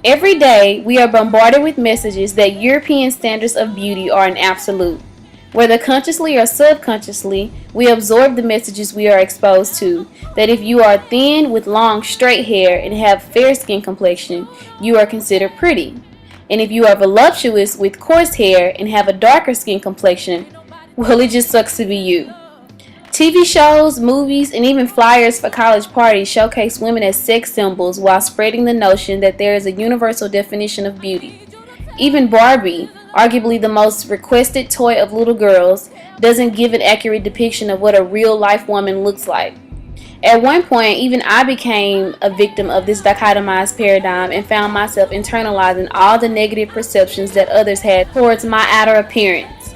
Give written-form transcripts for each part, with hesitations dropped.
Every day, we are bombarded with messages that European standards of beauty are an absolute. Whether consciously or subconsciously, we absorb the messages we are exposed to. That if you are thin with long straight hair and have fair skin complexion, you are considered pretty. And if you are voluptuous with coarse hair and have a darker skin complexion, well, it just sucks to be you. TV shows, movies, and even flyers for college parties showcase women as sex symbols while spreading the notion that there is a universal definition of beauty. Even Barbie, arguably the most requested toy of little girls, doesn't give an accurate depiction of what a real life woman looks like. At one point, even I became a victim of this dichotomized paradigm and found myself internalizing all the negative perceptions that others had towards my outer appearance.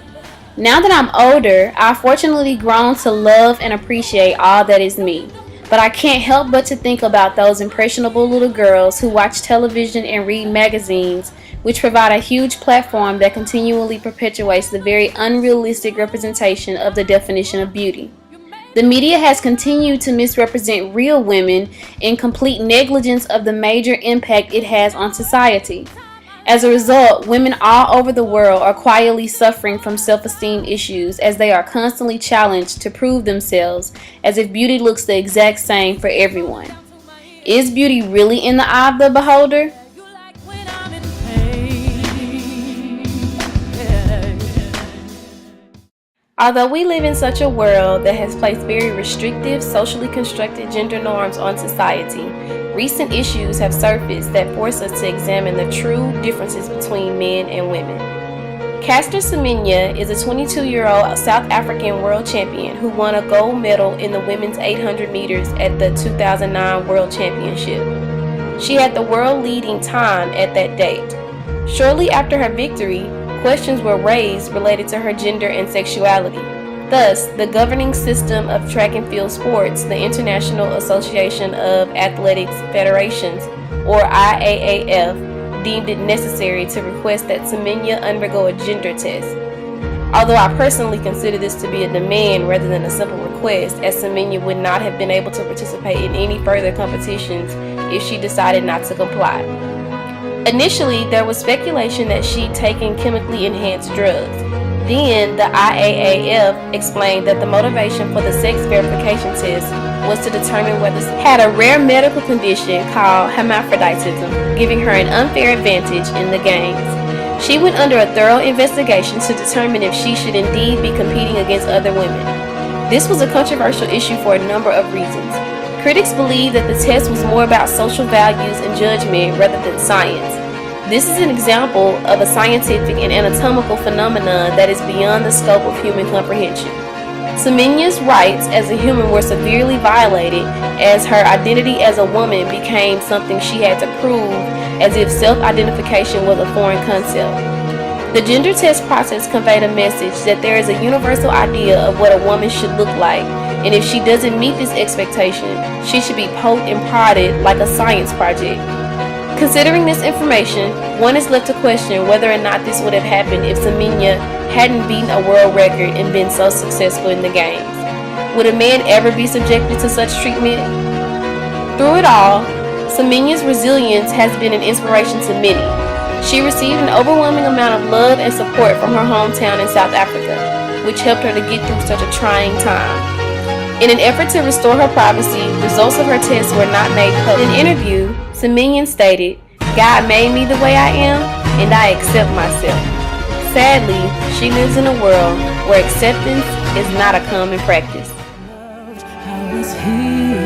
Now that I'm older, I've fortunately grown to love and appreciate all that is me. But I can't help but to think about those impressionable little girls who watch television and read magazines, which provide a huge platform that continually perpetuates the very unrealistic representation of the definition of beauty. The media has continued to misrepresent real women in complete negligence of the major impact it has on society. As a result, women all over the world are quietly suffering from self-esteem issues as they are constantly challenged to prove themselves as if beauty looks the exact same for everyone. Is beauty really in the eye of the beholder? Although we live in such a world that has placed very restrictive, socially constructed gender norms on society, recent issues have surfaced that force us to examine the true differences between men and women. Caster Semenya is a 22-year-old South African world champion who won a gold medal in the women's 800 meters at the 2009 World Championship. She had the world leading time at that date. Shortly after her victory, questions were raised related to her gender and sexuality. Thus, the governing system of track and field sports, the International Association of Athletics Federations, or IAAF, deemed it necessary to request that Semenya undergo a gender test. Although I personally consider this to be a demand rather than a simple request, as Semenya would not have been able to participate in any further competitions if she decided not to comply. Initially, there was speculation that she'd taken chemically enhanced drugs. Then, the IAAF explained that the motivation for the sex verification test was to determine whether she had a rare medical condition called hermaphroditism, giving her an unfair advantage in the games. She went under a thorough investigation to determine if she should indeed be competing against other women. This was a controversial issue for a number of reasons. Critics believe that the test was more about social values and judgment rather than science. This is an example of a scientific and anatomical phenomenon that is beyond the scope of human comprehension. Semenya's rights as a human were severely violated as her identity as a woman became something she had to prove, as if self-identification was a foreign concept. The gender test process conveyed a message that there is a universal idea of what a woman should look like, and if she doesn't meet this expectation, she should be poked and prodded like a science project. Considering this information, one is left to question whether or not this would have happened if Semenya hadn't beaten a world record and been so successful in the games. Would a man ever be subjected to such treatment? Through it all, Semenya's resilience has been an inspiration to many. She received an overwhelming amount of love and support from her hometown in South Africa, which helped her to get through such a trying time. In an effort to restore her privacy, results of her tests were not made public. In an interview, Semenya stated, "God made me the way I am, and I accept myself." Sadly, she lives in a world where acceptance is not a common practice. I was here,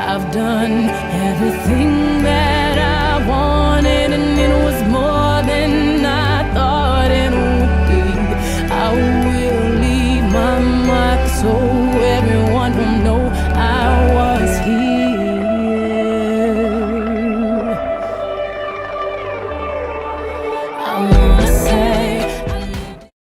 I've done everything that